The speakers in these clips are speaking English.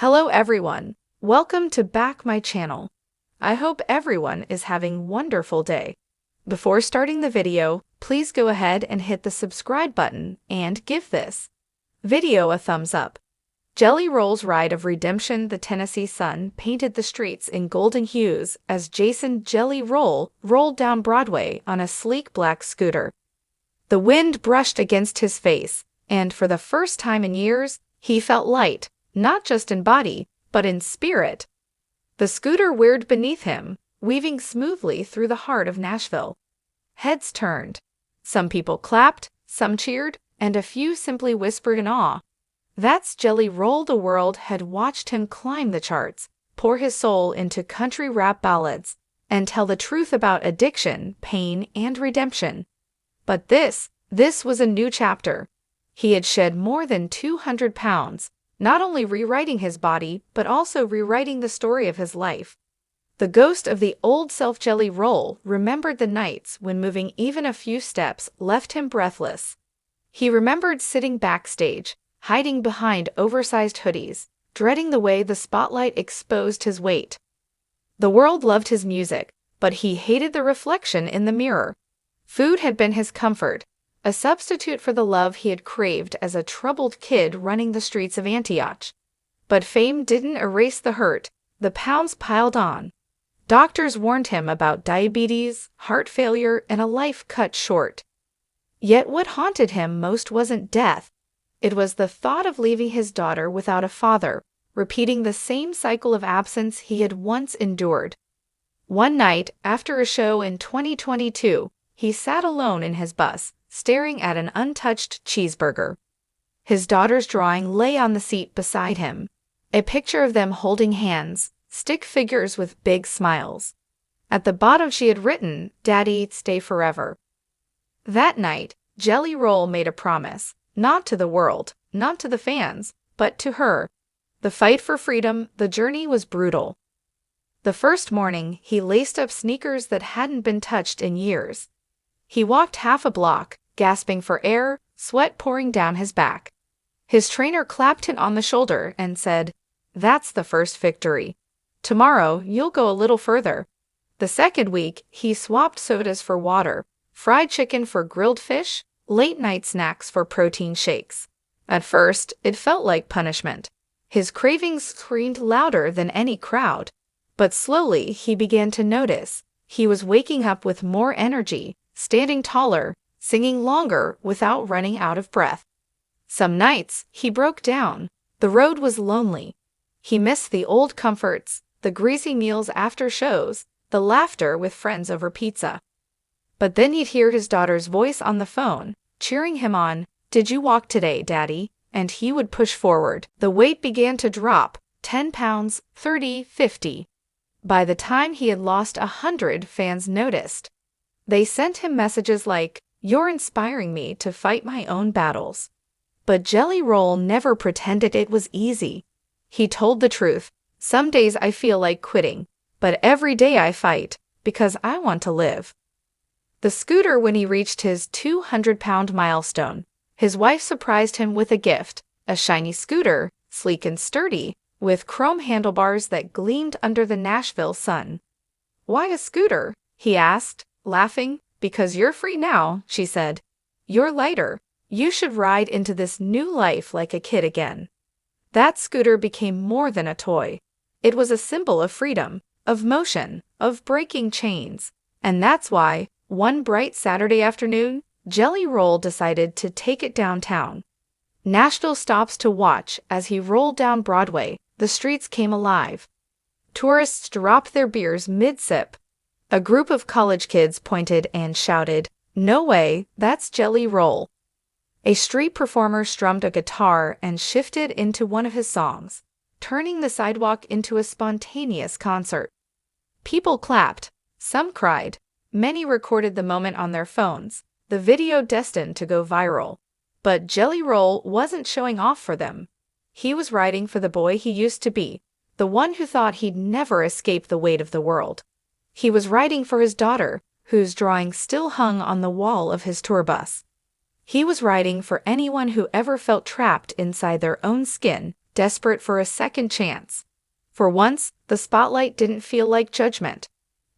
Hello everyone, welcome to back my channel. I hope everyone is having wonderful day. Before starting the video, please go ahead and hit the subscribe button and give this video a thumbs up. Jelly Roll's Ride of Redemption. The Tennessee sun painted the streets in golden hues as Jason Jelly Roll rolled down Broadway on a sleek black scooter. The wind brushed against his face, and for the first time in years, he felt light. Not just in body, but in spirit. The scooter whirred beneath him, weaving smoothly through the heart of Nashville. Heads turned. Some people clapped, some cheered, and a few simply whispered in awe. That's Jelly Roll. The world had watched him climb the charts, pour his soul into country rap ballads, and tell the truth about addiction, pain, and redemption. But this was a new chapter. He had shed more than 200 pounds. Not only rewriting his body, but also rewriting the story of his life. The ghost of the old self. Jelly Roll remembered the nights when moving even a few steps left him breathless. He remembered sitting backstage, hiding behind oversized hoodies, dreading the way the spotlight exposed his weight. The world loved his music, but he hated the reflection in the mirror. Food had been his comfort, a substitute for the love he had craved as a troubled kid running the streets of Antioch. But fame didn't erase the hurt. The pounds piled on. Doctors warned him about diabetes, heart failure, and a life cut short. Yet what haunted him most wasn't death. It was the thought of leaving his daughter without a father, repeating the same cycle of absence he had once endured. One night, after a show in 2022, he sat alone in his bus, staring at an untouched cheeseburger. His daughter's drawing lay on the seat beside him, a picture of them holding hands, stick figures with big smiles. At the bottom she had written, "Daddy, stay forever." That night, Jelly Roll made a promise, not to the world, not to the fans, but to her. The fight for freedom, the journey was brutal. The first morning, he laced up sneakers that hadn't been touched in years. He walked half a block, gasping for air, sweat pouring down his back. His trainer clapped him on the shoulder and said, "That's the first victory. Tomorrow, you'll go a little further." The second week, he swapped sodas for water, fried chicken for grilled fish, late-night snacks for protein shakes. At first, it felt like punishment. His cravings screamed louder than any crowd. But slowly, he began to notice. He was waking up with more energy, standing taller, singing longer without running out of breath. Some nights, he broke down. The road was lonely. He missed the old comforts, the greasy meals after shows, the laughter with friends over pizza. But then he'd hear his daughter's voice on the phone, cheering him on, "Did you walk today, Daddy?" And he would push forward. The weight began to drop, 10 pounds, 30, 50. By the time he had lost 100, fans noticed. They sent him messages like, "You're inspiring me to fight my own battles." But Jelly Roll never pretended it was easy. He told the truth. "Some days I feel like quitting, but every day I fight, because I want to live." The scooter. When he reached his 200-pound milestone, his wife surprised him with a gift, a shiny scooter, sleek and sturdy, with chrome handlebars that gleamed under the Nashville sun. "Why a scooter?" he asked, laughing. "Because you're free now," she said. "You're lighter. You should ride into this new life like a kid again." That scooter became more than a toy. It was a symbol of freedom, of motion, of breaking chains. And that's why, one bright Saturday afternoon, Jelly Roll decided to take it downtown. Nashville stops to watch as he rolled down Broadway. The streets came alive. Tourists dropped their beers mid-sip. A group of college kids pointed and shouted, "No way, that's Jelly Roll." A street performer strummed a guitar and shifted into one of his songs, turning the sidewalk into a spontaneous concert. People clapped, some cried, many recorded the moment on their phones, the video destined to go viral. But Jelly Roll wasn't showing off for them. He was riding for the boy he used to be, the one who thought he'd never escape the weight of the world. He was riding for his daughter, whose drawing still hung on the wall of his tour bus. He was riding for anyone who ever felt trapped inside their own skin, desperate for a second chance. For once, the spotlight didn't feel like judgment.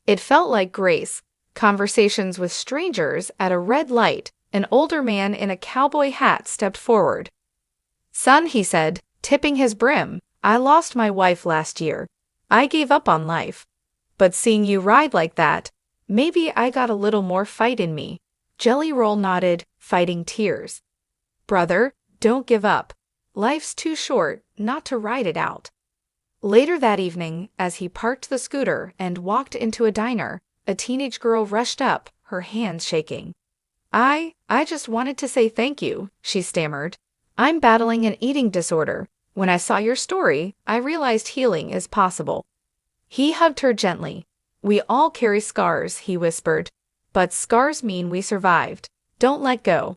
It felt like grace. Conversations with strangers at a red light. An older man in a cowboy hat stepped forward. "Son," he said, tipping his brim, "I lost my wife last year. I gave up on life. But seeing you ride like that, maybe I got a little more fight in me." Jelly Roll nodded, fighting tears. "Brother, don't give up. Life's too short not to ride it out." Later that evening, as he parked the scooter and walked into a diner, a teenage girl rushed up, her hands shaking. I just wanted to say thank you," she stammered. "I'm battling an eating disorder. When I saw your story, I realized healing is possible." He hugged her gently. "We all carry scars," he whispered. "But scars mean we survived. Don't let go."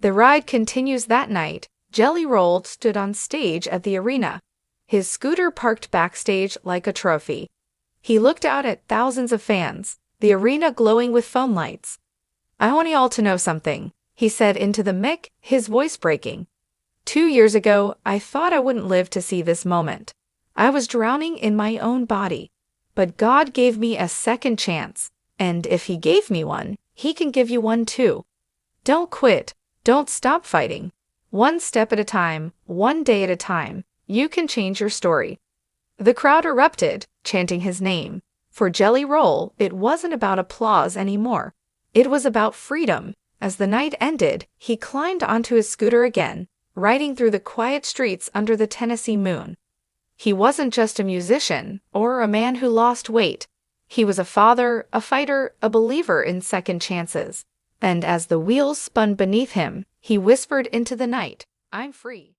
The ride continues that night. Jelly Roll stood on stage at the arena, his scooter parked backstage like a trophy. He looked out at thousands of fans, the arena glowing with phone lights. "I want y'all to know something," he said into the mic, his voice breaking. 2 years ago, I thought I wouldn't live to see this moment. I was drowning in my own body. But God gave me a second chance, and if He gave me one, He can give you one too. Don't quit. Don't stop fighting. One step at a time, one day at a time, you can change your story." The crowd erupted, chanting his name. For Jelly Roll, it wasn't about applause anymore. It was about freedom. As the night ended, he climbed onto his scooter again, riding through the quiet streets under the Tennessee moon. He wasn't just a musician or a man who lost weight. He was a father, a fighter, a believer in second chances. And as the wheels spun beneath him, he whispered into the night, "I'm free."